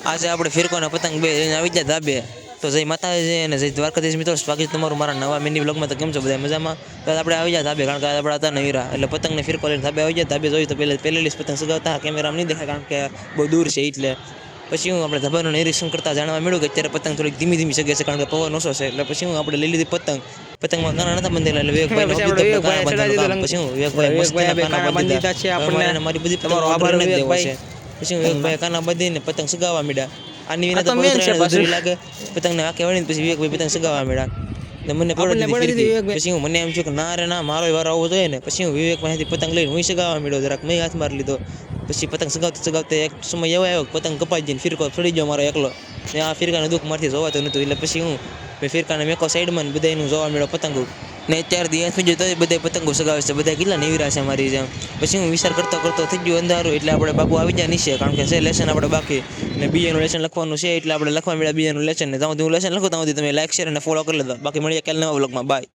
આજે આપણે ફિરકોના પતંગ બે લઈને આવી ગયા ધાબે. તો જય માતાજી અને જય દ્વારકાધીશ મિત્રો, સ્વાગત છે તમારું મારા નવા મિની બ્લોગમાં. તો કેમ છો બધા મજામાં? તો આપણે આવી ગયા ધાબે, કારણ કે આપણે હતા નવીરા, એટલે પતંગને ફિરકો લઈને ધાબે આવી ગયા. ધાબે જોયું તો પહેલેથી પતંગ સગાવતા કેમેરામાં નહીં દેખાય, કારણ કે બહુ દૂર છે. એટલે પછી હું આપણે ધાબાનું નિરીક્ષણ કરતા જાણવા મળ્યું કે અત્યારે પતંગ થોડીક ધીમી ધીમી સગે છે, કારણ કે પવન ઓછો છે. એટલે પછી હું આપણે લઈ લીધી પતંગમાં કાના નતા બંધેલા, એટલે વિવેકભાઈ પછી હું વિવેકભાઈ મસ્ત કાના બાંધી દીધા છે આપણને. મારી બધી તમારો આભાર દેવો છે. પછી હું વિવેકભાઈ કાના બાંધીને પતંગ સગાવવા માંડ્યા. આની વિના તો પવિત્ર લાગે પતંગને વાંકે વળીને પછી વિવેકભાઈ પતંગ સગાવવા માંડ્યા. મને પછી હું મને એમ થયું કે ના રે ના, મારો વાર આવવો જોઈએ ને. પછી હું વિવેકભાઈથી પતંગ લઈને હું સગાવવા માંડ્યો. જરાક મેં હાથ મારી લીધો. પછી પતંગ સગાવતા એક સમય એવો આવ્યો પતંગ કપાઈ જઈને ફિરકો છોડી ગયો મારો એકલો. ને આ ફિરકાનું દુઃખ મારથી જોવાતું નહોતું. એટલે પછી હું ફિરકાને મેકો સાઈડમાં બધા એનું જોવા મળ્યો પતંગો. ને અત્યારે દિવસ થઈ ગયો તો બધા પતંગો સગાવે છે, બધા કેટલા નેવીરા છે મારી જેમ. પછી હું વિચાર કરતો થઈ ગયું અંધારું, એટલે આપણે બાબુ આવી જાય નીચે, કારણ કે છે લેસન આપણે બાકી ને બીએનું લેસન લખવાનું છે. એટલે આપણે લખવા મળ્યા બીએનું લેસન ને. જ્યાં હું લેસન લખું ત્યાં તમે લાઈક શેર અને ફોલો કરી લેતા. બાકી મળીએ કાલે નવા બ્લોગમાં. બાય.